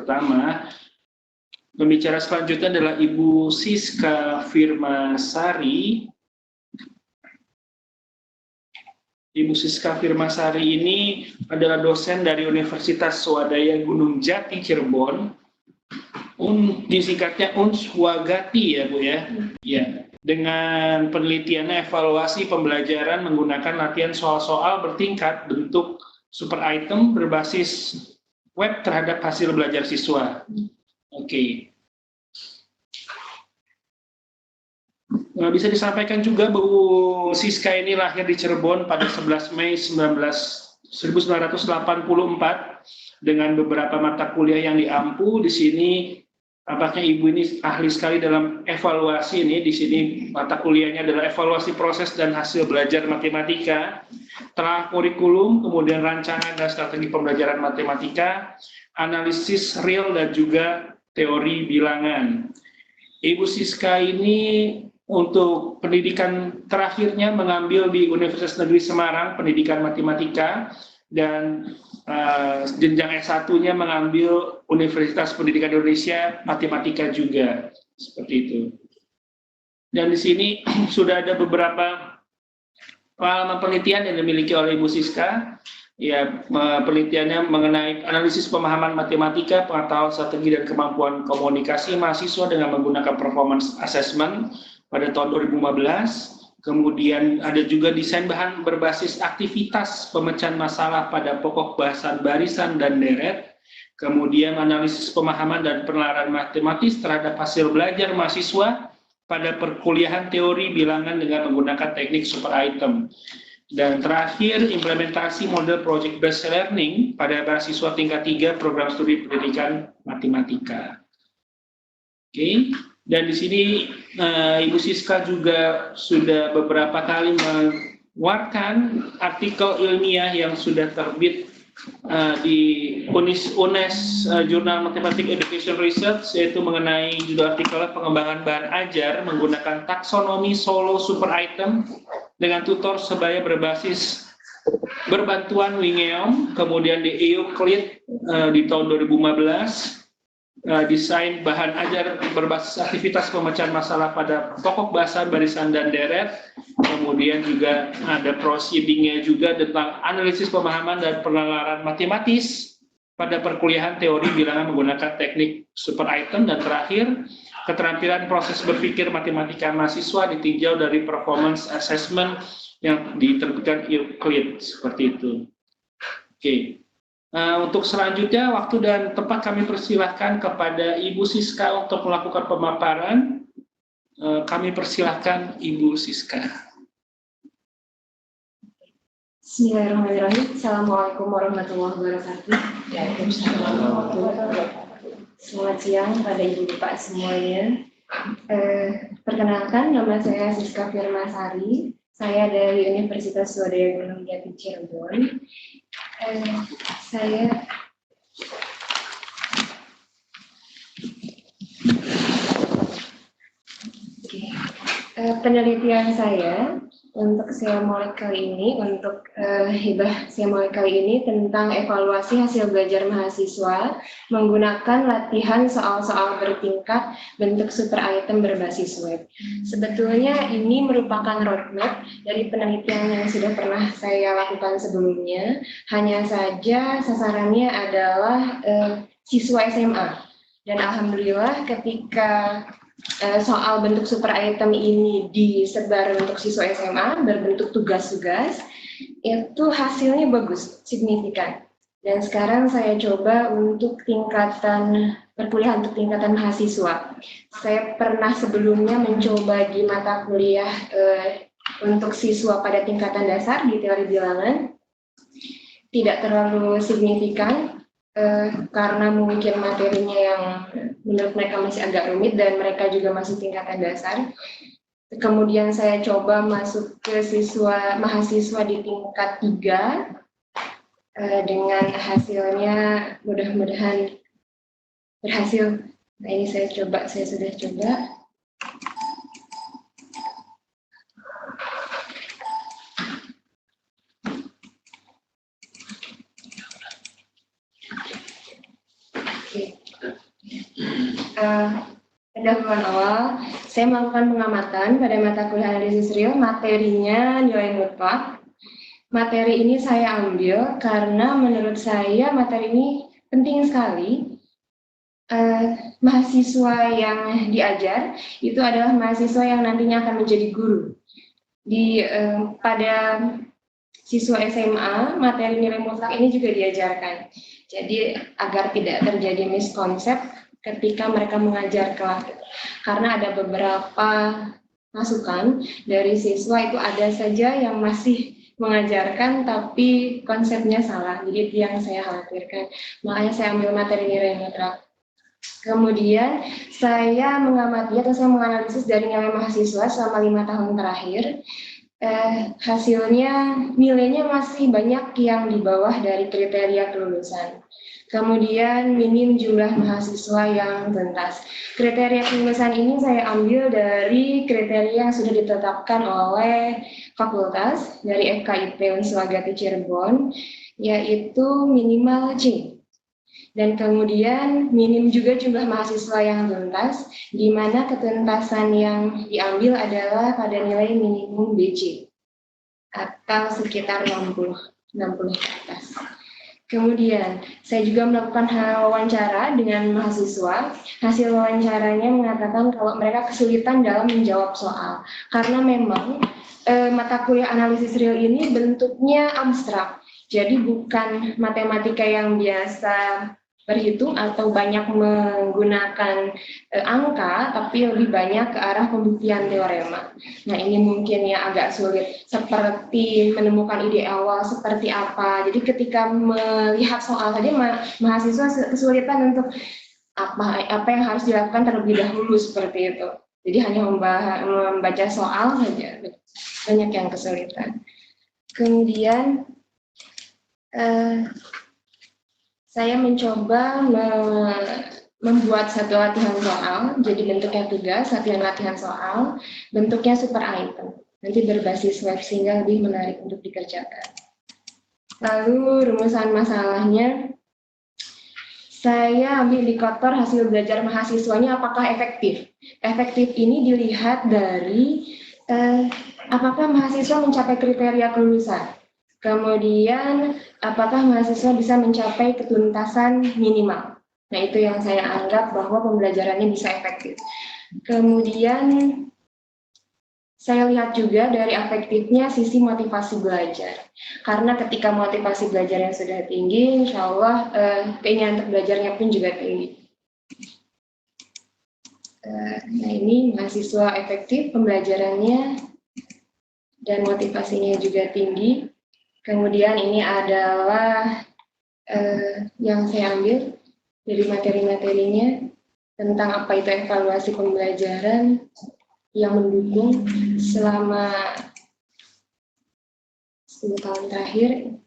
pertama. Pembicara selanjutnya adalah Ibu Siska Firmasari. Ibu Siska Firmasari ini adalah dosen dari Universitas Swadaya Gunung Jati Cirebon. Disingkatnya Unswagati ya Bu ya. Ya. Dengan penelitiannya evaluasi pembelajaran menggunakan latihan soal-soal bertingkat bentuk super item berbasis web terhadap hasil belajar siswa. Oke. Nah, bisa disampaikan juga Bu Siska ini lahir di Cirebon pada 11 Mei 1984 dengan beberapa mata kuliah yang diampu. Di sini tampaknya Ibu ini ahli sekali dalam evaluasi ini. Di sini mata kuliahnya adalah evaluasi proses dan hasil belajar matematika, telah kurikulum, kemudian rancangan dan strategi pembelajaran matematika, analisis real dan juga teori bilangan. Ibu Siska ini untuk pendidikan terakhirnya mengambil di Universitas Negeri Semarang pendidikan matematika dan jenjang S1-nya mengambil Universitas Pendidikan Indonesia matematika juga, seperti itu. Dan di sini sudah ada beberapa pengalaman penelitian yang dimiliki oleh Ibu Siska. Ya, penelitiannya mengenai analisis pemahaman matematika, pengetahuan strategi dan kemampuan komunikasi mahasiswa dengan menggunakan performance assessment pada tahun 2015. Kemudian ada juga desain bahan berbasis aktivitas pemecahan masalah pada pokok bahasan barisan dan deret. Kemudian analisis pemahaman dan penalaran matematis terhadap hasil belajar mahasiswa pada perkuliahan teori bilangan dengan menggunakan teknik super item. Dan terakhir, implementasi model project based learning pada mahasiswa tingkat 3 program studi pendidikan matematika. Oke, dan di sini Ibu Siska juga sudah beberapa kali mengeluarkan artikel ilmiah yang sudah terbit di UNES Jurnal Mathematics Education Research, yaitu mengenai judul artikelnya pengembangan bahan ajar menggunakan taksonomi solo super item dengan tutor sebaya berbasis berbantuan Wingeom, kemudian di Euclid di tahun 2015, desain bahan ajar berbasis aktivitas pemecahan masalah pada pokok bahasa barisan dan deret, kemudian juga ada proceedingnya juga tentang analisis pemahaman dan penalaran matematis pada perkuliahan teori bilangan menggunakan teknik super item, dan terakhir keterampilan proses berpikir matematika mahasiswa ditinjau dari performance assessment yang diterbitkan Euclid, seperti itu. Oke. Untuk selanjutnya, waktu dan tempat kami persilahkan kepada Ibu Siska untuk melakukan pemaparan. Kami persilahkan Ibu Siska. Bismillahirrahmanirrahim. Assalamualaikum warahmatullahi wabarakatuh. Selamat siang pada Ibu Bapak semuanya. Perkenalkan, nama saya Siska Firmasari. Saya dari Universitas Swadaya Gunung Jati Cirebon. Penelitian saya untuk Seamolek kali ini, untuk hibah Seamolek kali ini tentang evaluasi hasil belajar mahasiswa menggunakan latihan soal-soal bertingkat bentuk super item berbasis web. Sebetulnya ini merupakan roadmap dari penelitian yang sudah pernah saya lakukan sebelumnya, hanya saja sasarannya adalah siswa SMA. Dan alhamdulillah ketika soal bentuk super item ini disebar untuk siswa SMA berbentuk tugas-tugas, itu hasilnya bagus, signifikan. Dan sekarang saya coba untuk tingkatan perkuliahan untuk tingkatan mahasiswa. Saya pernah sebelumnya mencoba di mata kuliah untuk siswa pada tingkatan dasar di teori bilangan, tidak terlalu signifikan. Karena mungkin materinya yang menurut mereka masih agak rumit dan mereka juga masih tingkatan dasar. Kemudian saya coba masuk ke mahasiswa di tingkat 3 dengan hasilnya mudah-mudahan berhasil. Nah, ini saya sudah coba. pendahuluan awal, saya melakukan pengamatan pada mata kuliah analisis real, materinya nilai mutlak. Materi ini saya ambil karena menurut saya materi ini penting sekali. Mahasiswa yang diajar itu adalah mahasiswa yang nantinya akan menjadi guru. Pada siswa SMA, materi nilai mutlak ini juga diajarkan. Jadi agar tidak terjadi miskonsep ketika mereka mengajar kelas. Karena ada beberapa masukan dari siswa itu ada saja yang masih mengajarkan tapi konsepnya salah. Jadi itu yang saya khawatirkan. Makanya saya ambil materi nilai mutlak. Kemudian saya mengamati atau saya menganalisis dari nilai mahasiswa selama 5 tahun terakhir. Hasilnya nilainya masih banyak yang di bawah dari kriteria kelulusan. Kemudian minim jumlah mahasiswa yang tuntas. Kriteria kelulusan ini saya ambil dari kriteria yang sudah ditetapkan oleh fakultas dari FKIP Unsur Agati Cirebon, yaitu minimal C. Dan kemudian minim juga jumlah mahasiswa yang tuntas, di mana ketuntasan yang diambil adalah pada nilai minimum BC atau sekitar 60 ke atas. Kemudian saya juga melakukan wawancara dengan mahasiswa. Hasil wawancaranya mengatakan kalau mereka kesulitan dalam menjawab soal karena memang mata kuliah analisis real ini bentuknya abstrak. Jadi bukan matematika yang biasa berhitung atau banyak menggunakan angka, tapi lebih banyak ke arah pembuktian teorema. Nah, ini mungkin yang agak sulit, seperti menemukan ide awal seperti apa. Jadi ketika melihat soal tadi, mahasiswa kesulitan untuk apa yang harus dilakukan terlebih dahulu seperti itu. Jadi hanya membaca soal saja, banyak yang kesulitan. Kemudian saya mencoba membuat satu latihan soal, jadi bentuknya tugas, latihan soal, bentuknya super item, nanti berbasis web sehingga lebih menarik untuk dikerjakan. Lalu rumusan masalahnya, saya ambil indikator hasil belajar mahasiswanya apakah efektif. Efektif ini dilihat dari apakah mahasiswa mencapai kriteria kelulusan. Kemudian, apakah mahasiswa bisa mencapai ketuntasan minimal? Nah, itu yang saya anggap bahwa pembelajarannya bisa efektif. Kemudian, saya lihat juga dari efektifnya sisi motivasi belajar. Karena ketika motivasi belajar yang sudah tinggi, insya Allah keinginan untuk belajarnya pun juga tinggi. Nah, ini mahasiswa efektif, pembelajarannya dan motivasinya juga tinggi. Kemudian ini adalah yang saya ambil dari materi-materinya tentang apa itu evaluasi pembelajaran yang mendukung selama 10 tahun terakhir.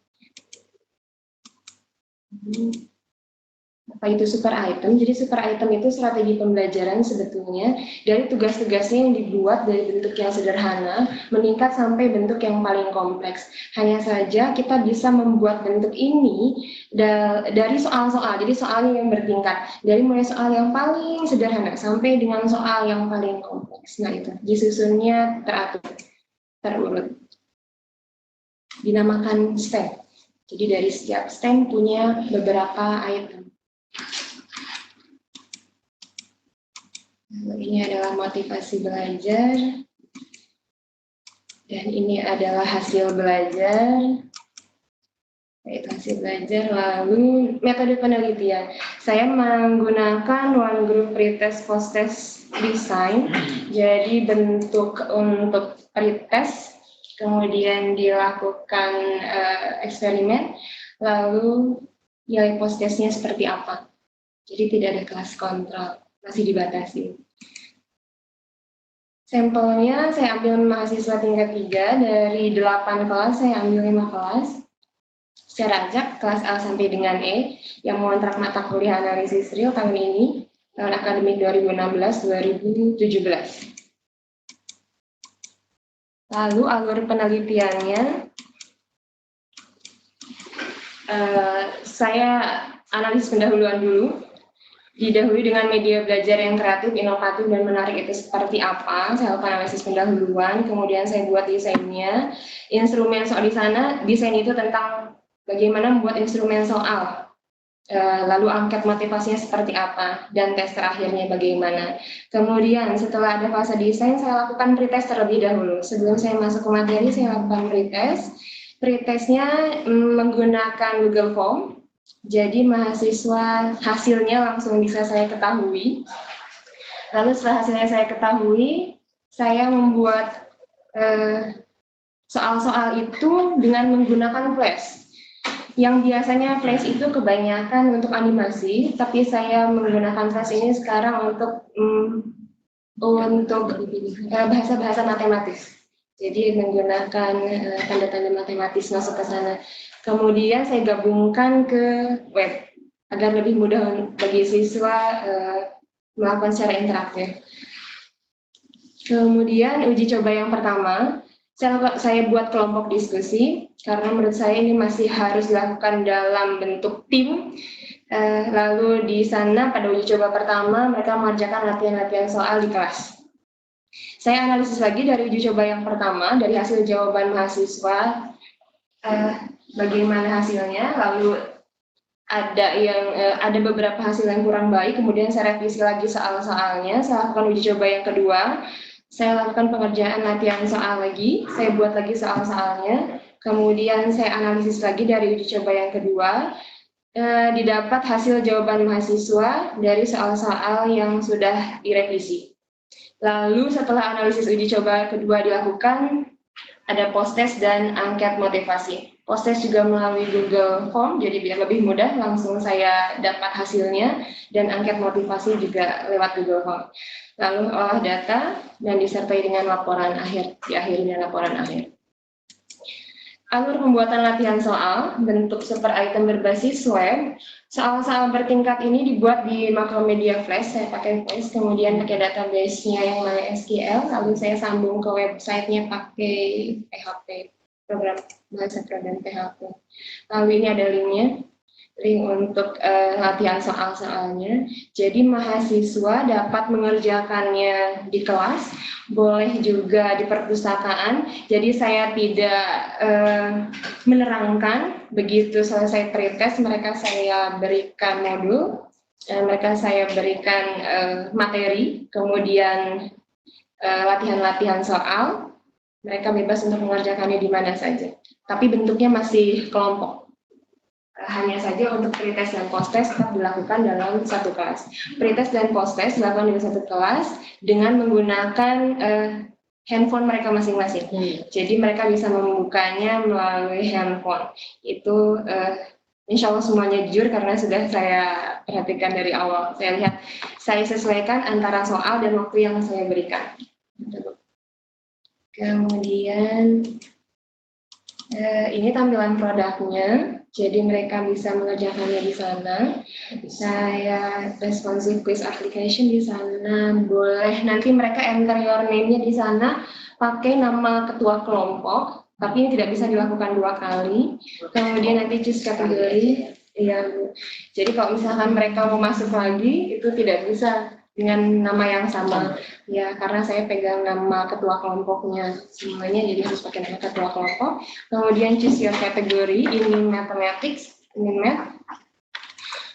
Apa itu super item? Jadi super item itu strategi pembelajaran sebetulnya dari tugas-tugasnya yang dibuat dari bentuk yang sederhana meningkat sampai bentuk yang paling kompleks. Hanya saja kita bisa membuat bentuk ini dari soal-soal, jadi soalnya yang bertingkat. Dari mulai soal yang paling sederhana sampai dengan soal yang paling kompleks. Nah itu, disusunnya teratur, terurut. Dinamakan STEM. Jadi dari setiap STEM punya beberapa item. Ini adalah motivasi belajar, dan ini adalah hasil belajar, yaitu hasil belajar. Lalu metode penelitian, saya menggunakan one group pretest post-test design, jadi bentuk untuk pretest, kemudian dilakukan eksperimen, lalu nilai post-testnya seperti apa. Jadi tidak ada kelas kontrol, masih dibatasi. Sampelnya saya ambil mahasiswa tingkat 3 dari 8 kelas, saya ambil 5 kelas. Secara acak, kelas A sampai dengan E, yang mengontrak mata kuliah analisis real tahun ini, tahun akademik 2016-2017. Lalu alur penelitiannya, saya analisis pendahuluan dulu. didahului dengan media belajar yang kreatif, inovatif, dan menarik itu seperti apa. Saya lakukan analisis pendahuluan, kemudian saya buat desainnya. Instrumen soal di sana, desain itu tentang bagaimana membuat instrumen soal. Lalu angket motivasinya seperti apa, dan tes terakhirnya bagaimana. Kemudian setelah ada fase desain, saya lakukan pretest terlebih dahulu. Sebelum saya masuk ke materi, saya lakukan pretest. Pretestnya menggunakan Google Form. Jadi mahasiswa hasilnya langsung bisa saya ketahui. Lalu setelah hasilnya saya ketahui, saya membuat soal-soal itu dengan menggunakan Flash. Yang biasanya Flash itu kebanyakan untuk animasi, tapi saya menggunakan Flash ini sekarang untuk bahasa-bahasa matematis. Jadi menggunakan tanda-tanda matematis masuk ke sana. Kemudian saya gabungkan ke web agar lebih mudah bagi siswa melakukan secara interaktif. Kemudian uji coba yang pertama, saya buat kelompok diskusi karena menurut saya ini masih harus dilakukan dalam bentuk tim. Lalu di sana pada uji coba pertama mereka mengerjakan latihan-latihan soal di kelas. Saya analisis lagi dari uji coba yang pertama, dari hasil jawaban mahasiswa, bagaimana hasilnya, lalu ada beberapa hasil yang kurang baik, kemudian saya revisi lagi soal-soalnya, saya lakukan uji coba yang kedua, saya lakukan pengerjaan latihan soal lagi, saya buat lagi soal-soalnya, kemudian saya analisis lagi dari uji coba yang kedua, didapat hasil jawaban mahasiswa dari soal-soal yang sudah direvisi. Lalu setelah analisis uji coba kedua dilakukan, ada post-test dan angket motivasi. Post-test juga melalui Google Form, jadi biar lebih mudah, langsung saya dapat hasilnya, dan angket motivasi juga lewat Google Form. Lalu olah data, dan disertai dengan laporan akhir, di akhirnya laporan akhir. Alur pembuatan latihan soal, bentuk super item berbasis web. Soal-soal bertingkat ini dibuat di Macromedia Flash, saya pakai Flash, kemudian pakai database-nya yang MySQL, lalu saya sambung ke website-nya pakai PHP, bahasa program PHP. Lalu ini ada link-nya, link untuk latihan soal-soalnya. Jadi mahasiswa dapat mengerjakannya di kelas, boleh juga di perpustakaan. Jadi saya tidak menerangkan, begitu selesai pretest mereka saya berikan modul, mereka saya berikan materi, kemudian latihan-latihan soal, mereka bebas untuk mengerjakannya di mana saja. Tapi bentuknya masih kelompok. Hanya saja untuk pretest dan post-test tetap dilakukan dalam satu kelas. Pretest dan post-test dilakukan di satu kelas dengan menggunakan handphone mereka masing-masing. Jadi mereka bisa membukanya melalui handphone. Itu insya Allah semuanya jujur karena sudah saya perhatikan dari awal. Saya lihat, saya sesuaikan antara soal dan waktu yang saya berikan. Kemudian ini tampilan produknya. Jadi mereka bisa mengerjakannya di sana. Saya responsive quiz application di sana. Boleh nanti mereka enter your name-nya di sana pakai nama ketua kelompok, tapi ini tidak bisa dilakukan 2 kali. Kemudian nanti choose kategori. Ya, jadi kalau misalkan mereka mau masuk lagi itu tidak bisa dengan nama yang sama, ya karena saya pegang nama ketua kelompoknya semuanya, jadi harus pakai nama ketua kelompok. Kemudian choose your kategori, ini mathematics, ini math.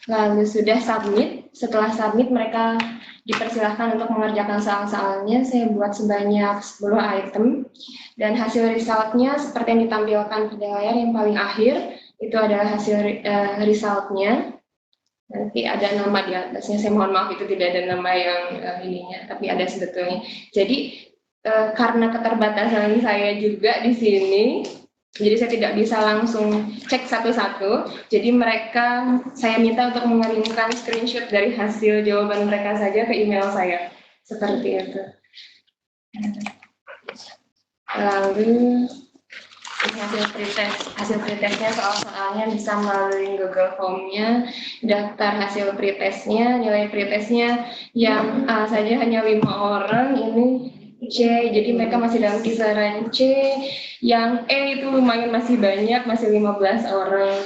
Lalu sudah submit, setelah submit mereka dipersilahkan untuk mengerjakan soal-soalnya. Saya buat sebanyak 10 item, dan hasil resultnya seperti yang ditampilkan pada layar yang paling akhir, itu adalah hasil resultnya. Nanti ada nama di atasnya, saya mohon maaf itu tidak ada nama yang ininya, tapi ada sebetulnya. Jadi karena keterbatasan saya juga di sini, jadi saya tidak bisa langsung cek satu-satu. Jadi mereka, saya minta untuk mengirimkan screenshot dari hasil jawaban mereka saja ke email saya, seperti itu. Lalu ini hasil pretestnya, soal-soalnya bisa melalui Google Form-nya, daftar hasil pretestnya, nilai pretestnya yang A saja hanya 5 orang, ini C, jadi mereka masih dalam kisaran C, yang E itu lumayan masih banyak, masih 15 orang.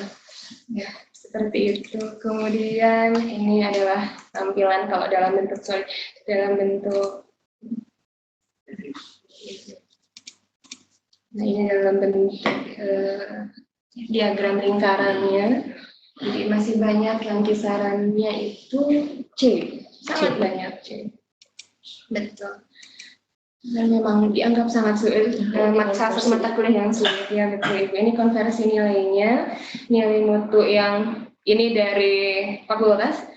Ya, Seperti itu. Kemudian ini adalah tampilan kalau dalam bentuk nah ini dalam bentuk diagram lingkarannya. Jadi masih banyak yang kisarannya itu C, sangat banyak C. Betul. Dan memang dianggap sangat sulit, salah satu mata kuliah yang sulit ya, betul Ibu. Ini konversi nilainya, nilai mutu yang ini dari fakultas,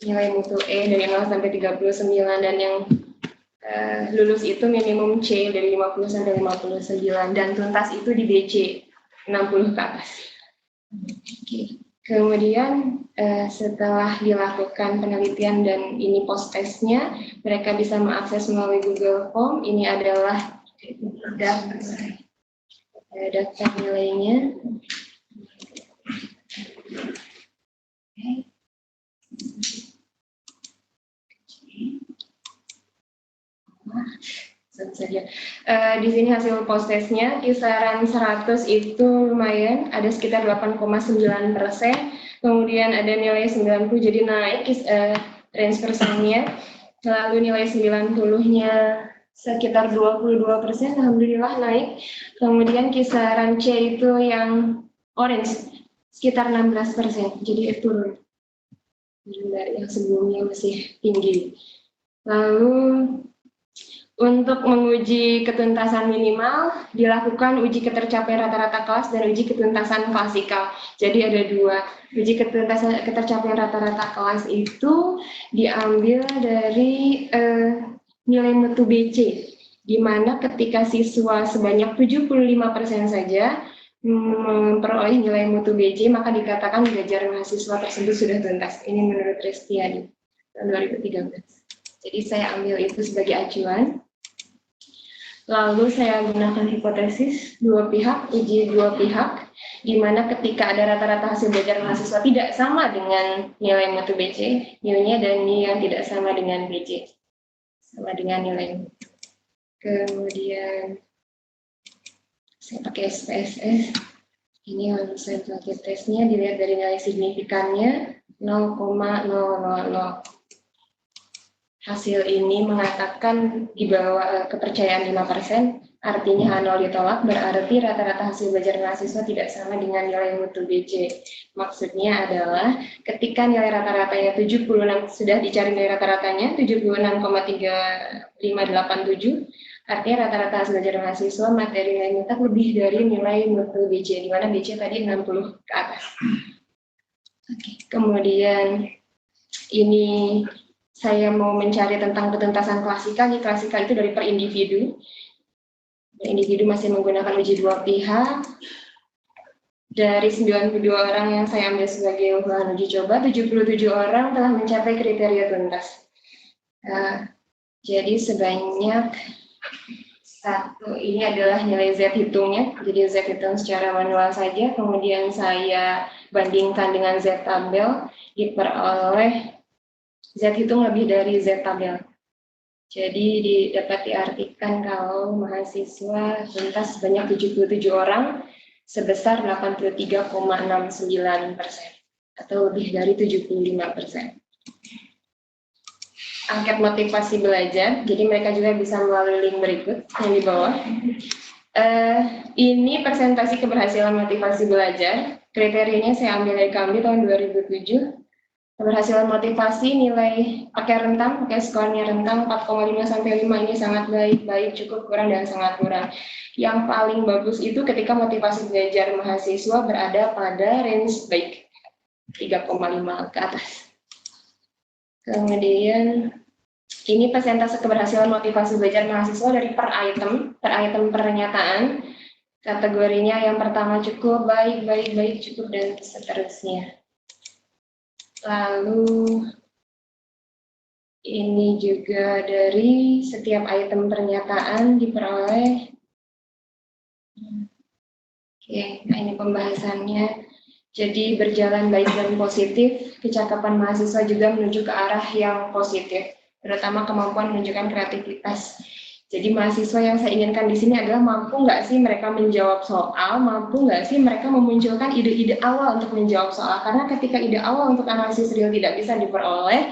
nilai mutu E dari 0 sampai 39, dan yang lulus itu minimum C dari 50 sampai 59, dan tuntas itu di BC 60 ke atas. Oke. Kemudian setelah dilakukan penelitian dan ini post testnya, mereka bisa mengakses melalui Google Form. Ini adalah daftar nilainya. Saja. Di sini hasil post testnya kisaran 100 itu lumayan, ada sekitar 8,9%. Kemudian ada nilai 90, jadi naik range persennya. Lalu nilai 90-nya sekitar 22%, alhamdulillah naik. Kemudian kisaran C itu yang orange sekitar 16%, jadi turun dari yang sebelumnya masih tinggi. Lalu untuk menguji ketuntasan minimal, dilakukan uji ketercapaian rata-rata kelas dan uji ketuntasan klasikal. Jadi ada dua. Uji ketercapaian rata-rata kelas itu diambil dari nilai mutu BC, di mana ketika siswa sebanyak 75% saja memperoleh nilai mutu BC, maka dikatakan belajar mahasiswa tersebut sudah tuntas. Ini menurut Restiadi tahun 2013. Jadi saya ambil itu sebagai acuan. Lalu saya gunakan hipotesis dua pihak, uji dua pihak, di mana ketika ada rata-rata hasil belajar mahasiswa tidak sama dengan nilai mutu BC, nilainya dan yang tidak sama dengan BC, sama dengan nilai mutu. Kemudian saya pakai SPSS, ini lalu saya pakai tesnya, dilihat dari nilai signifikannya 0,000. Hasil ini mengatakan di bawah kepercayaan 5%, artinya H0 ditolak, berarti rata-rata hasil belajar mahasiswa tidak sama dengan nilai mutu BC. Maksudnya adalah ketika nilai rata-ratanya 76, sudah dicari nilai rata-ratanya 76,3587, artinya rata-rata hasil belajar mahasiswa materi nilai mutak lebih dari nilai mutu BC, di mana BC tadi 60 ke atas. Oke. Kemudian ini saya mau mencari tentang ketuntasan klasikal. Di klasikal itu dari per individu. Per individu masih menggunakan uji dua pihak. Dari 92 orang yang saya ambil sebagai bahan uji coba, 77 orang telah mencapai kriteria tuntas. Jadi sebanyak satu, ini adalah nilai Z hitungnya. Jadi Z hitung secara manual saja. Kemudian saya bandingkan dengan Z tabel, diperoleh Z hitung lebih dari Z tabel. Jadi dapat diartikan kalau mahasiswa tuntas sebanyak 77 orang sebesar 83,69% atau lebih dari 75%. Angket motivasi belajar, jadi mereka juga bisa melalui link berikut yang di bawah. Ini presentasi keberhasilan motivasi belajar. Kriterianya saya ambil dari KAMBI tahun 2007. Keberhasilan motivasi nilai pakai skornya rentang 4,5 sampai 5, ini sangat baik, cukup, kurang, dan sangat kurang. Yang paling bagus itu ketika motivasi belajar mahasiswa berada pada range baik, 3,5 ke atas. Kemudian ini persentase keberhasilan motivasi belajar mahasiswa dari per item pernyataan. Kategorinya yang pertama cukup, baik, cukup, dan seterusnya. Lalu ini juga dari setiap item pernyataan diperoleh. Oke, nah ini pembahasannya. Jadi berjalan baik dan positif, kecakapan mahasiswa juga menuju ke arah yang positif, terutama kemampuan menunjukkan kreativitas. Jadi mahasiswa yang saya inginkan di sini adalah mampu nggak sih mereka menjawab soal, mampu nggak sih mereka memunculkan ide-ide awal untuk menjawab soal. Karena ketika ide awal untuk analisis real tidak bisa diperoleh,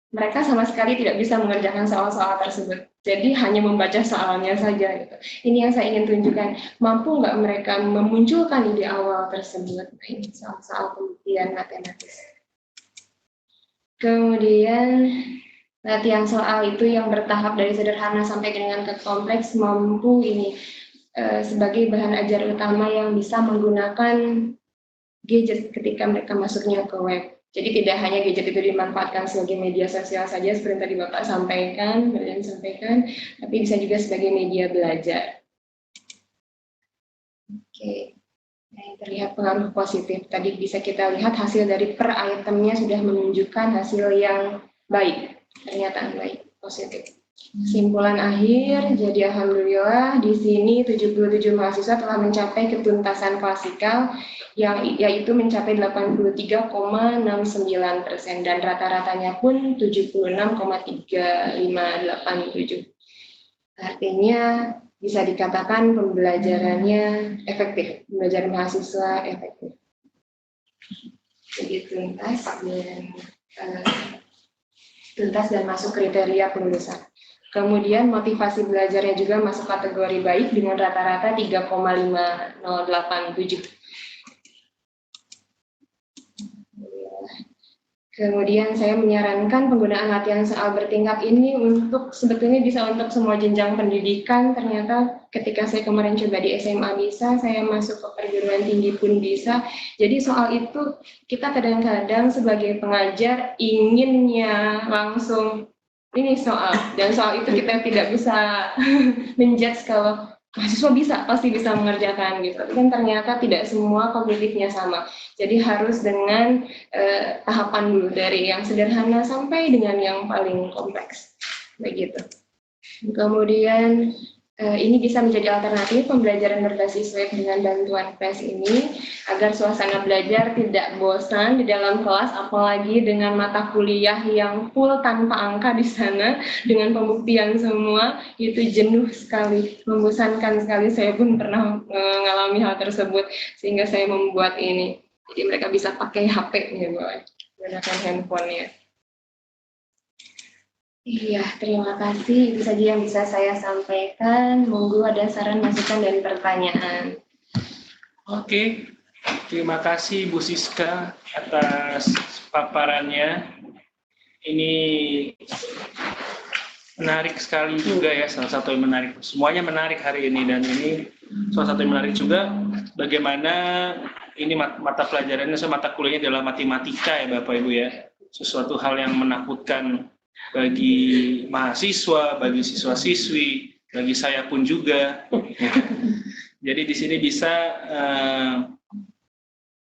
mereka sama sekali tidak bisa mengerjakan soal-soal tersebut. Jadi hanya membaca soalnya saja. Gitu. Ini yang saya ingin tunjukkan. Mampu nggak mereka memunculkan ide awal tersebut? Ini soal-soal pembuktian matematis. Kemudian latihan soal itu yang bertahap dari sederhana sampai dengan ke kompleks mampu ini sebagai bahan ajar utama yang bisa menggunakan gadget ketika mereka masuknya ke web. Jadi tidak hanya gadget itu dimanfaatkan sebagai media sosial saja seperti tadi Bapak sampaikan, tapi bisa juga sebagai media belajar. Oke. Yang terlihat pengaruh positif. Tadi bisa kita lihat hasil dari per itemnya sudah menunjukkan hasil yang baik. Pernyataan baik, positif. Kesimpulan akhir, jadi alhamdulillah di sini 77 mahasiswa telah mencapai ketuntasan klasikal yaitu mencapai 83,69% dan rata-ratanya pun 76,3587. Artinya bisa dikatakan pembelajarannya efektif, pembelajaran mahasiswa efektif. Jadi tuntas dan masuk kriteria penulisan. Kemudian motivasi belajarnya juga masuk kategori baik dengan rata-rata 3,5087. Kemudian saya menyarankan penggunaan latihan soal bertingkat ini sebetulnya bisa untuk semua jenjang pendidikan. Ternyata ketika saya kemarin coba di SMA bisa, saya masuk ke perguruan tinggi pun bisa. Jadi soal itu kita kadang-kadang sebagai pengajar inginnya langsung ini soal, dan soal itu kita tidak bisa menjudge kalau mahasiswa pasti bisa mengerjakan gitu. Tapi kan ternyata tidak semua kognitifnya sama. Jadi harus dengan tahapan dulu dari yang sederhana sampai dengan yang paling kompleks. Begitu. Kemudian ini bisa menjadi alternatif pembelajaran berbasis web dengan bantuan PES ini agar suasana belajar tidak bosan di dalam kelas, apalagi dengan mata kuliah yang full tanpa angka di sana dengan pembuktian semua, itu jenuh sekali, membosankan sekali. Saya pun pernah mengalami hal tersebut sehingga saya membuat ini. Jadi mereka bisa pakai HP-nya, menggunakan handphone-nya. Iya, terima kasih. Itu saja yang bisa saya sampaikan. Monggo ada saran, masukan, dan pertanyaan. Oke, terima kasih Bu Siska atas paparannya. Ini menarik sekali juga ya, salah satu yang menarik. Semuanya menarik hari ini, dan ini salah satu yang menarik juga bagaimana ini mata pelajarannya, mata kuliahnya adalah matematika ya Bapak Ibu ya. Sesuatu hal yang menakutkan bagi mahasiswa, bagi siswa-siswi, bagi saya pun juga. Jadi di sini bisa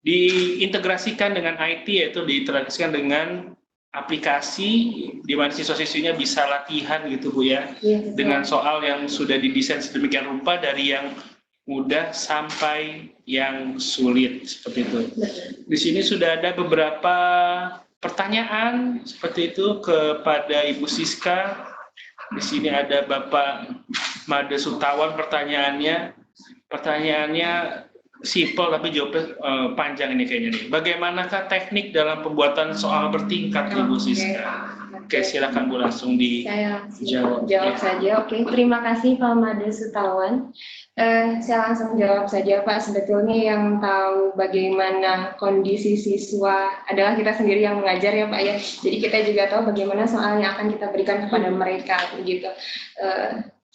diintegrasikan dengan IT, yaitu diintegrasikan dengan aplikasi di mana siswa-siswinya bisa latihan gitu Bu ya, dengan soal yang sudah didesain sedemikian rupa dari yang mudah sampai yang sulit seperti itu. Di sini sudah ada beberapa pertanyaan seperti itu kepada Ibu Siska. Di sini ada Bapak Made Sutawan, pertanyaannya simpel tapi jawabnya panjang ini kayaknya nih. Bagaimanakah teknik dalam pembuatan soal bertingkat Ibu Siska? Oke, silakan Bu langsung dijawab. Jawab saja. Oke, terima kasih Pak Made Sutawan. Saya langsung jawab saja Pak. Sebetulnya yang tahu bagaimana kondisi siswa adalah kita sendiri yang mengajar ya Pak ya. Jadi kita juga tahu bagaimana soal yang akan kita berikan kepada mereka begitu.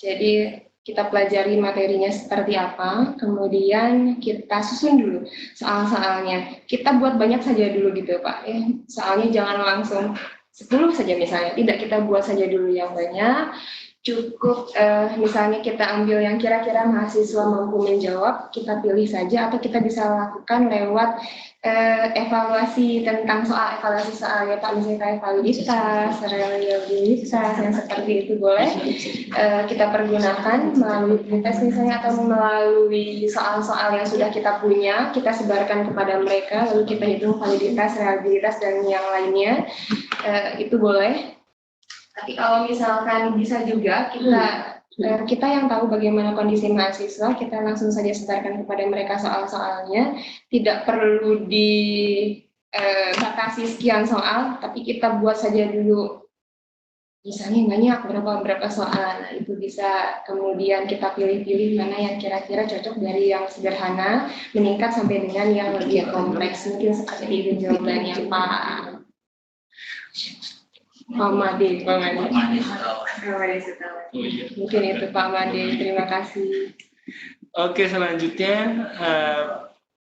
Jadi kita pelajari materinya seperti apa, kemudian kita susun dulu soal-soalnya. Kita buat banyak saja dulu gitu Pak ya. Soalnya jangan langsung 10 saja misalnya, tidak, kita buat saja dulu yang banyak. Cukup misalnya kita ambil yang kira-kira mahasiswa mampu menjawab, kita pilih saja, atau kita bisa lakukan lewat evaluasi tentang evaluasi soalnya Pak, misalnya validitas, reliabilitas, yang seperti itu boleh kita pergunakan melalui tes misalnya, atau melalui soal-soal yang sudah kita punya, kita sebarkan kepada mereka, lalu kita hitung validitas, reliabilitas, dan yang lainnya, itu boleh. Tapi kalau misalkan bisa juga kita Kita yang tahu bagaimana kondisi mahasiswa, kita langsung saja sebarkan kepada mereka soal-soalnya, tidak perlu dibatasi sekian soal, tapi kita buat saja dulu misalnya banyak berapa soal. Nah, itu bisa kemudian kita pilih-pilih mana yang kira-kira cocok dari yang sederhana meningkat sampai dengan yang lebih kompleks. Mungkin seperti itu jawabannya Pak Made. Mungkin itu Pak Made. Terima kasih. Oke, selanjutnya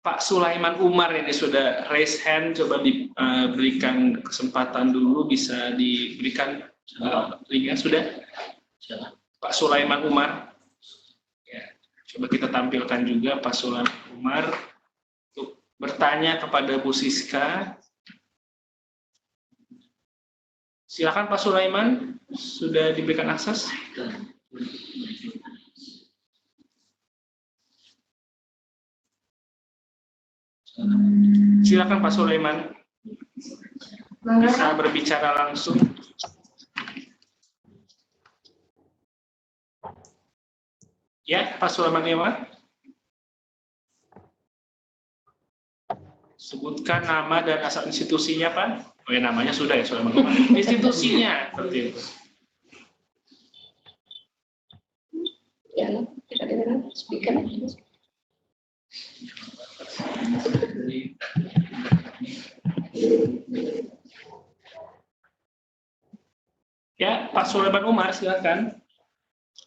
Pak Sulaiman Umar ini sudah raise hand. Coba diberikan kesempatan dulu, bisa diberikan linknya sudah. Pak Sulaiman Umar. Ya, coba kita tampilkan juga Pak Sulaiman Umar untuk bertanya kepada Bu Siska. Silakan Pak Sulaiman, sudah diberikan akses. Silakan Pak Sulaiman, bisa berbicara langsung. Ya, Pak Sulaiman Umar. Sebutkan nama dan asal institusinya, Pak. Oh ya, namanya sudah ya, Sulaiman Umar. Institusinya, seperti itu. Ya, kita dengar speaker. Ya, Pak Sulaiman Umar, silakan.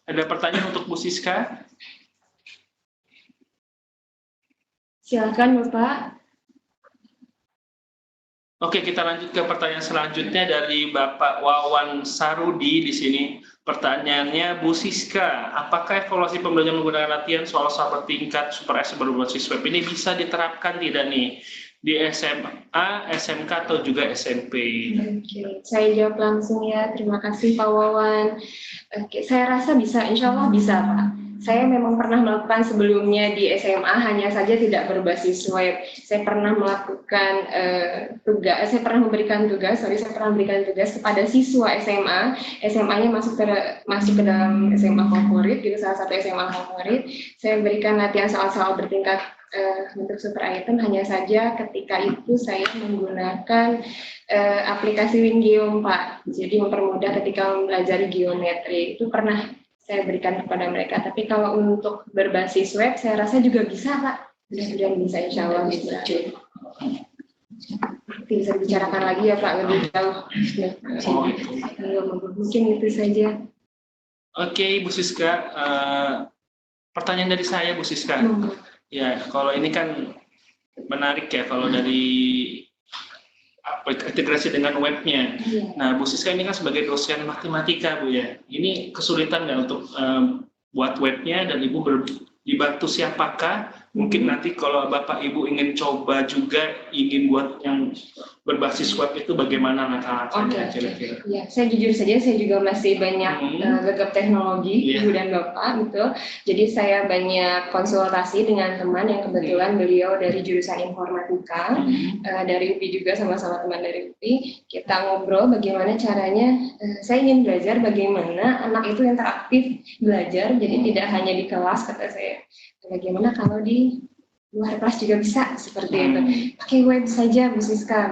Ada pertanyaan untuk Bu Siska? Silakan, Bapak. Oke, kita lanjut ke pertanyaan selanjutnya dari Bapak Wawan Sarudi di sini. Pertanyaannya, Bu Siska, apakah evaluasi pembelajaran menggunakan latihan soal-soal bertingkat Super S berbasis web ini bisa diterapkan tidak nih di SMA, SMK atau juga SMP? Oke, saya jawab langsung ya. Terima kasih Pak Wawan. Oke, saya rasa bisa, insya Allah bisa Pak. Saya memang pernah melakukan sebelumnya di SMA, hanya saja tidak berbasis web. Saya pernah melakukan saya pernah memberikan tugas kepada siswa SMA. SMA-nya masuk ke dalam SMA favorit, gitu, salah satu SMA favorit. Saya berikan latihan soal-soal bertingkat untuk super item, hanya saja ketika itu saya menggunakan aplikasi Wingeom Pak. Jadi mempermudah ketika mempelajari geometri. Itu pernah saya berikan kepada mereka. Tapi kalau untuk berbasis web, saya rasa juga bisa, Pak. Mudah-mudahan bisa, insya Allah bisa. Bisa dibicarakan lagi ya, Pak, lebih jauh. Mungkin itu saja. Oke, Bu Siska. Pertanyaan dari saya, Bu Siska. Ya, kalau ini kan menarik ya, kalau dari integrasi dengan webnya. Nah, Bu Siska ini kan sebagai dosen matematika, Bu ya. Ini kesulitan nggak untuk buat webnya, dan Ibu dibantu siapakah? Mungkin nanti kalau Bapak Ibu ingin coba juga, ingin buat yang berbasis web itu bagaimana langkah-langkahnya kira-kira? Ya, saya jujur saja, saya juga masih banyak gegap teknologi, Ibu dan Bapak, gitu. Jadi saya banyak konsultasi dengan teman yang kebetulan beliau dari jurusan informatika, dari UPI juga, sama-sama teman dari UPI. Kita ngobrol bagaimana caranya, saya ingin belajar bagaimana anak itu interaktif belajar, jadi tidak hanya di kelas, kata saya. Bagaimana kalau di luar kelas juga bisa seperti itu. Pakai web saja, Bu Siska.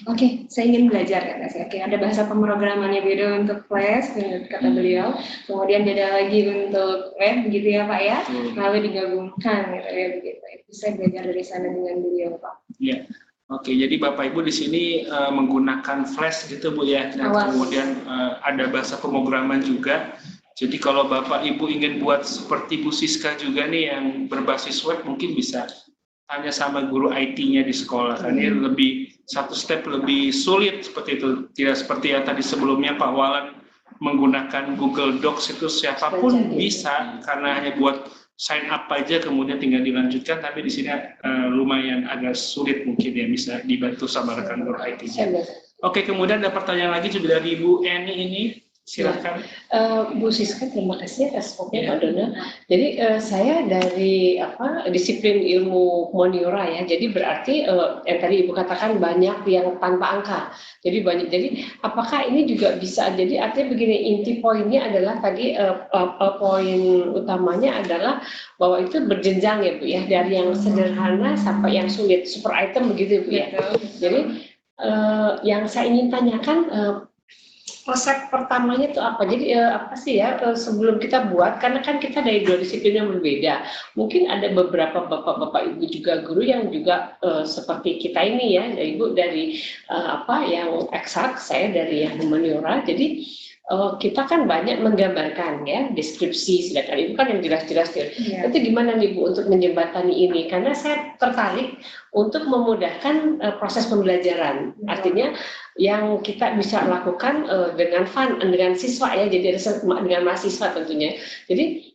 Oke, saya ingin belajar, kata saya. Oke, ada bahasa pemrogramannya beda untuk Flash, kata beliau. Kemudian beda lagi untuk web, begitu ya Pak ya. Lalu digabungkan, gitu ya, begitu. Itu saya belajar dari sana dengan beliau, Pak. Iya. Oke, jadi Bapak Ibu di sini menggunakan Flash gitu Bu ya. Dan kemudian ada bahasa pemrograman juga. Jadi kalau Bapak Ibu ingin buat seperti Bu Siska juga nih yang berbasis web, mungkin bisa tanya sama guru IT-nya di sekolah. Ini lebih satu step lebih sulit seperti itu. Tidak seperti yang tadi sebelumnya Pak Walan menggunakan Google Docs, itu siapapun bisa, karena hanya buat sign up aja kemudian tinggal dilanjutkan. Tapi di sini lumayan agak sulit, mungkin ya bisa dibantu sama rekan guru IT-nya. Oke, kemudian ada pertanyaan lagi juga dari Ibu Eni ini. Silakan. Bu Siska, terima kasih atas responnya Pak Dona. Jadi saya dari disiplin ilmu humaniora ya. Jadi berarti yang tadi Ibu katakan banyak yang tanpa angka. Jadi banyak. Jadi apakah ini juga bisa? Jadi artinya begini, inti poinnya adalah tadi poin utamanya adalah bahwa itu berjenjang ya Bu ya, dari yang sederhana sampai yang sulit, super item begitu Bu ya. Jadi yang saya ingin tanyakan, resep pertamanya itu apa? Jadi apa sih ya sebelum kita buat, karena kan kita dari dua disiplin yang berbeda. Mungkin ada beberapa bapak-bapak ibu juga guru yang juga seperti kita ini ya, ibu dari yang eksak, saya dari yang humaniora. Jadi kita kan banyak menggambarkan ya deskripsi, sedangkan ibu kan yang jelas-jelas. Itu gimana nih Bu untuk menjembatani ini? Karena saya tertarik untuk memudahkan proses pembelajaran. Artinya yang kita bisa lakukan dengan fun, dengan siswa ya, jadi dengan mahasiswa tentunya. Jadi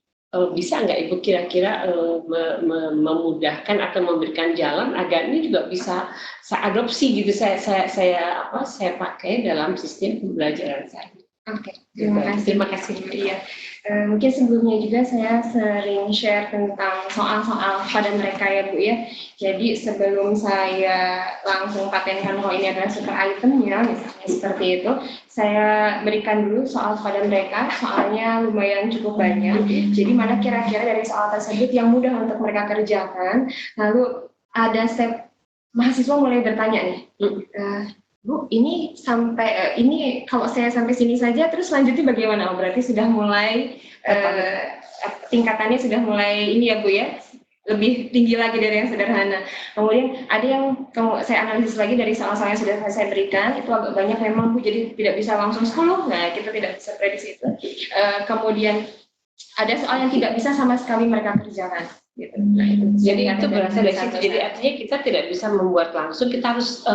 bisa nggak Ibu kira-kira memudahkan atau memberikan jalan agar ini juga bisa saya adopsi gitu, saya pakai dalam sistem pembelajaran saya. Oke, terima kasih. Iya. Mungkin sebelumnya juga saya sering share tentang soal-soal pada mereka ya Bu ya. Jadi sebelum saya langsung patenkan kalau ini adalah super itemnya, misalnya seperti itu, saya berikan dulu soal pada mereka, soalnya lumayan cukup banyak. Jadi mana kira-kira dari soal tersebut yang mudah untuk mereka kerjakan, lalu ada step mahasiswa mulai bertanya nih, Bu, ini sampai ini kalau saya sampai sini saja, terus selanjutnya bagaimana? Oh, berarti sudah mulai tingkatannya sudah mulai ini ya Bu ya, lebih tinggi lagi dari yang sederhana. Kemudian ada yang saya analisis lagi dari soal-soal yang sudah saya berikan, itu agak banyak memang Bu, jadi tidak bisa langsung 10, nah kita tidak bisa prediksi itu. Kemudian ada soal yang tidak bisa sama sekali mereka kerjakan. Gitu. Nah, jadi itu berasal dari situ. Jadi artinya kita tidak bisa membuat langsung, kita harus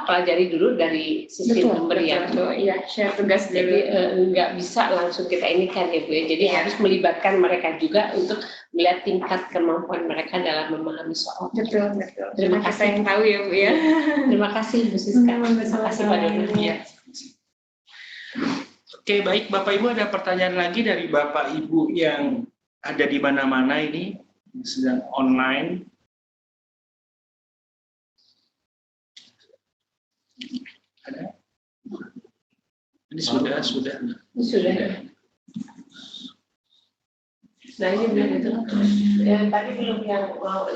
pelajari dulu dari sistem pemberian. Iya, share tugas. Jadi nggak bisa langsung kita ini kan ya Bu ya. Jadi harus melibatkan mereka juga untuk melihat tingkat kemampuan mereka dalam memahami soal. Betul. Terima kasih yang tahu ya Bu ya. Terima kasih Bu Siska. Terima kasih Pak Dona. Ya. Oke, baik Bapak Ibu, ada pertanyaan lagi dari Bapak Ibu yang ada di mana-mana ini, sedang online. Ada? Ini sudah. Ini sudah. Nah ini belum itu. Tadi belum yang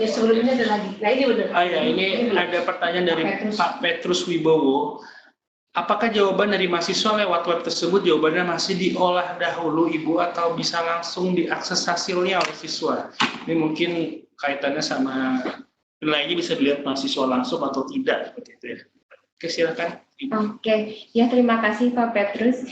sebelumnya ada lagi. Nah ini benar. Ini ada pertanyaan dari Pak Petrus Wibowo. Apakah jawaban dari mahasiswa lewat web tersebut jawabannya masih diolah dahulu Ibu atau bisa langsung diakses hasilnya oleh siswa? Ini mungkin kaitannya sama nilainya bisa dilihat mahasiswa langsung atau tidak seperti itu ya. Oke, silakan. Oke, ya terima kasih Pak Petrus.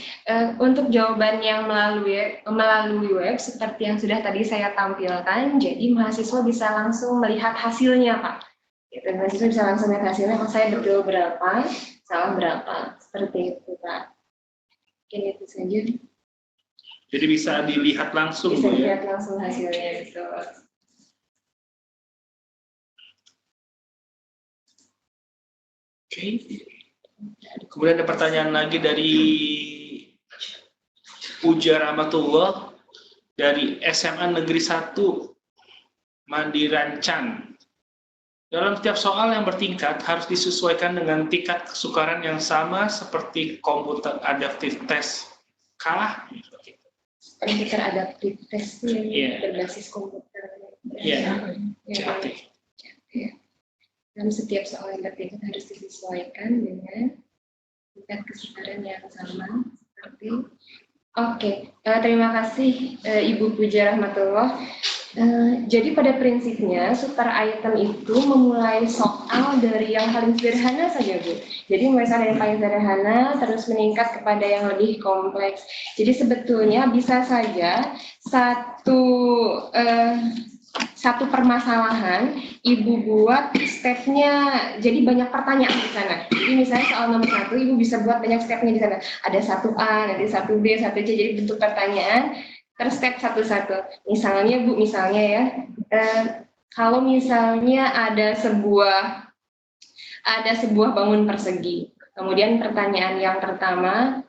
Untuk jawaban yang melalui web seperti yang sudah tadi saya tampilkan, jadi mahasiswa bisa langsung melihat hasilnya Pak. Gitu, mahasiswa bisa langsung melihat hasilnya, kalau saya betul berapa, salah berapa, seperti itu Pak. Mungkin itu saja. Jadi bisa dilihat langsung. Bisa dilihat langsung hasilnya gitu. Oke. Kemudian ada pertanyaan lagi dari Puja Rahmatullah dari SMA Negeri 1 Mandirancan. Dalam setiap soal yang bertingkat harus disesuaikan dengan tingkat kesukaran yang sama seperti komputer adaptive test. Kalah? Komputer adaptive test yang berbasis komputer. CAT. Dalam setiap soal yang bertingkat harus disesuaikan dengan tingkat kesukaran yang sama seperti. Oke, terima kasih Ibu Puja Rahmatullah. Jadi pada prinsipnya super item itu memulai soal dari yang paling sederhana saja Bu. Jadi mulai dari yang paling sederhana terus meningkat kepada yang lebih kompleks. Jadi sebetulnya bisa saja satu permasalahan Ibu buat stepnya, jadi banyak pertanyaan di sana. Jadi misalnya soal nomor 1 Ibu bisa buat banyak stepnya di sana. Ada 1A, nanti 1B, 1C, jadi bentuk pertanyaan per step satu-satu. Misalnya Bu, ya, kalau misalnya ada sebuah bangun persegi. Kemudian pertanyaan yang pertama,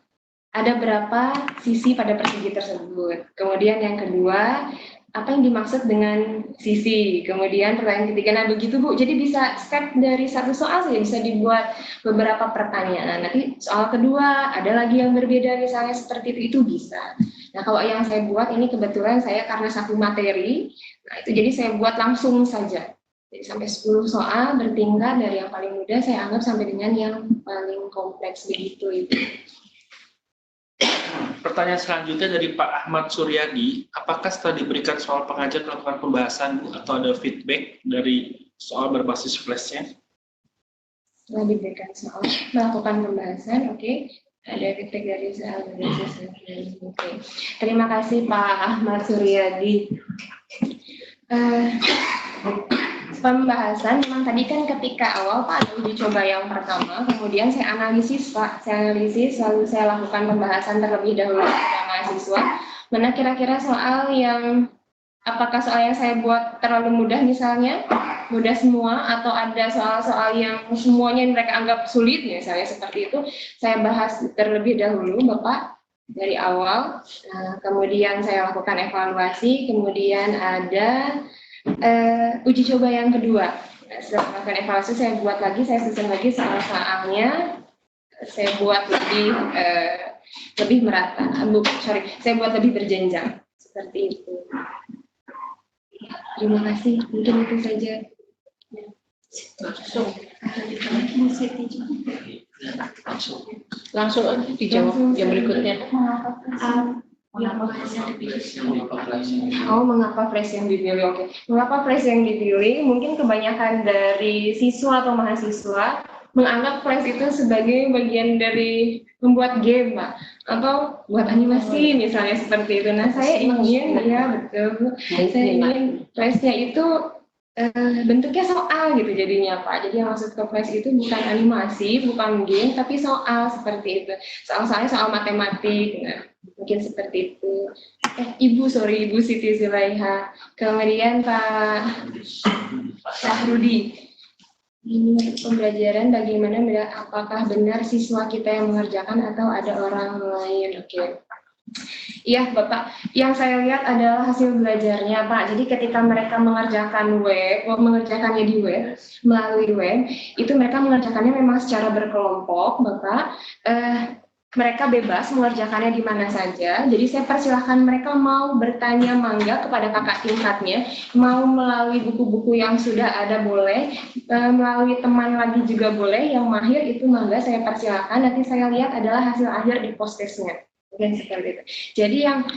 ada berapa sisi pada persegi tersebut. Kemudian yang kedua, apa yang dimaksud dengan sisi? Kemudian pertanyaan ketiga, nah begitu Bu, jadi bisa step dari satu soal saja bisa dibuat beberapa pertanyaan. Nanti soal kedua ada lagi yang berbeda misalnya seperti itu bisa. Nah kalau yang saya buat ini kebetulan saya karena satu materi, nah itu jadi saya buat langsung saja. Jadi sampai 10 soal bertingkat dari yang paling mudah saya anggap sampai dengan yang paling kompleks begitu itu. Pertanyaan selanjutnya dari Pak Ahmad Suryadi, apakah setelah diberikan soal pengajar melakukan pembahasan Bu, atau ada feedback dari soal berbasis flashnya? Setelah diberikan soal melakukan pembahasan, oke. Ada feedback dari soal berbasis flashnya. Oke. Terima kasih Pak Ahmad Suryadi. Pembahasan memang tadi kan ketika awal Pak ada uji coba yang pertama, kemudian saya analisis Pak, lalu saya lakukan pembahasan terlebih dahulu kepada mahasiswa. Mana kira-kira soal yang apakah soal yang saya buat terlalu mudah misalnya, mudah semua, atau ada soal-soal yang semuanya mereka anggap sulit misalnya seperti itu, saya bahas terlebih dahulu Bapak dari awal. Kemudian saya lakukan evaluasi, kemudian ada uji coba yang kedua. Setelah melakukan evaluasi, saya buat lagi, saya susun lagi soal-soalnya, saya buat lebih merata, saya buat lebih berjenjang, seperti itu. Terima kasih, mungkin itu saja. Langsung dijawab yang berikutnya. Mengapa flash yang dipilih? Oke. Mengapa flash yang dipilih? Mungkin kebanyakan dari siswa atau mahasiswa menganggap flash itu sebagai bagian dari membuat game, Pak, atau buat animasi misalnya seperti itu. Nah, saya ingin, ya betul, saya ingin flashnya itu bentuknya soal gitu jadinya Pak. Jadi yang maksud ke flash itu bukan animasi, bukan game, tapi soal seperti itu. Soal-soalnya soal matematik. Nah, mungkin seperti itu. Ibu Siti Zulaiha. Kemudian Pak Sahrudi. Ini pembelajaran bagaimana apakah benar siswa kita yang mengerjakan atau ada orang lain. Oke. Iya Bapak, yang saya lihat adalah hasil belajarnya Pak. Jadi ketika mereka mengerjakannya di web, melalui web, itu mereka mengerjakannya memang secara berkelompok Bapak. Mereka bebas mengerjakannya di mana saja. Jadi saya persilahkan mereka mau bertanya mangga kepada kakak tingkatnya, mau melalui buku-buku yang sudah ada boleh, melalui teman lagi juga boleh, yang mahir itu mangga saya persilahkan. Nanti saya lihat adalah hasil akhir di post-testnya. Seperti itu. Jadi yang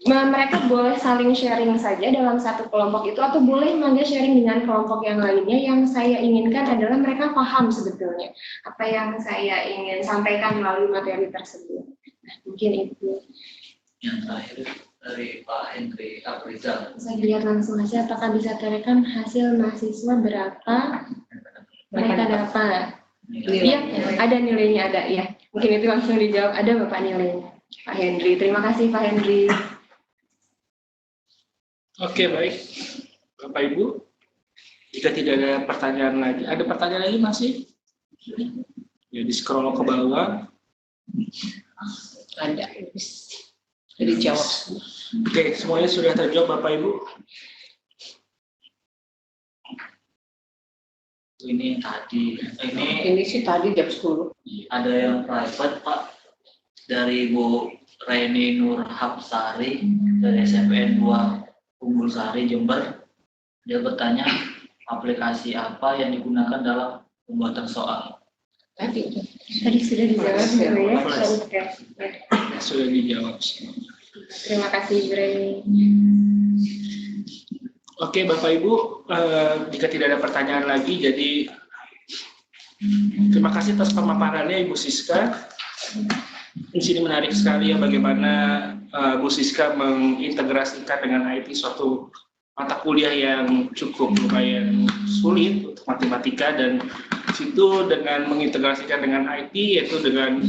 mereka boleh saling sharing saja dalam satu kelompok itu, atau boleh mangga sharing dengan kelompok yang lainnya. Yang saya inginkan adalah mereka paham sebetulnya apa yang saya ingin sampaikan melalui materi tersebut. Nah, mungkin itu. Yang terakhir dari Pak Hendri Aprizal. Saya lihat langsung aja apakah bisa terekam hasil mahasiswa berapa mereka dapat. Iya, ada nilainya, ada ya. Mungkin itu langsung dijawab, ada Bapak nilainya. Pak Hendri, terima kasih Pak Hendri. Oke, baik. Bapak Ibu, jika tidak ada pertanyaan lagi, ada pertanyaan lagi masih? Ya, di scroll ke bawah. Ada, jadi jawab. Oke, semuanya sudah terjawab Bapak Ibu. Ini tadi, Ini sih tadi jam 10. ada yang private Pak, dari Bu Reni Nur Hapsari dari SMPN 2 Unggul Sari Jember. Dia bertanya aplikasi apa yang digunakan dalam pembuatan soal. Tadi sudah dijawab ya. Sudah dijawab. Terima kasih Bu Reni. Oke, Bapak Ibu, jika tidak ada pertanyaan lagi, jadi terima kasih atas pemaparannya Ibu Siska. Di sini menarik sekali ya bagaimana Bu Siska mengintegrasikan dengan IT suatu mata kuliah yang cukup lumayan sulit untuk matematika, dan di situ dengan mengintegrasikan dengan IT, yaitu dengan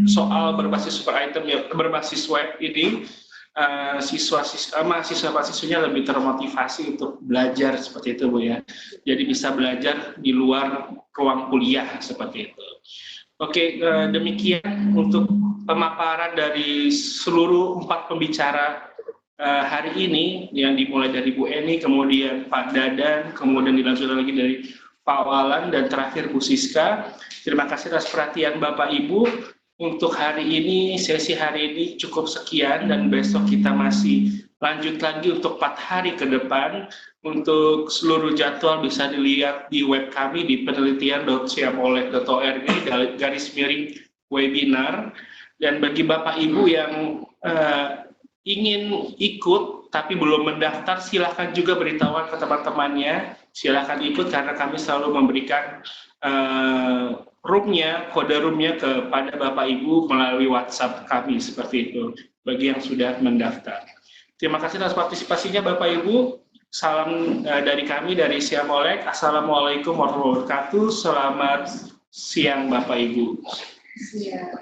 soal berbasis super item yang berbasis web ini, mahasiswa-mahasiswanya lebih termotivasi untuk belajar seperti itu Bu ya. Jadi bisa belajar di luar ruang kuliah seperti itu. Oke, demikian untuk pemaparan dari seluruh 4 pembicara hari ini, yang dimulai dari Bu Eni, kemudian Pak Dadan, kemudian dilanjutkan lagi dari Pak Walan, dan terakhir Bu Siska. Terima kasih atas perhatian Bapak Ibu. Untuk hari ini, sesi hari ini cukup sekian, dan besok kita masih lanjut lagi untuk 4 hari ke depan. Untuk seluruh jadwal bisa dilihat di web kami di penelitian.siapolek.org /webinar. Dan bagi Bapak Ibu yang ingin ikut tapi belum mendaftar, silahkan juga beritahuan ke teman-temannya. Silahkan ikut karena kami selalu memberikan kode roomnya kepada Bapak Ibu melalui WhatsApp kami seperti itu bagi yang sudah mendaftar. Terima kasih atas partisipasinya Bapak Ibu. Salam dari kami dari Siamolek. Assalamualaikum warahmatullahi wabarakatuh. Selamat siang Bapak Ibu. Siap.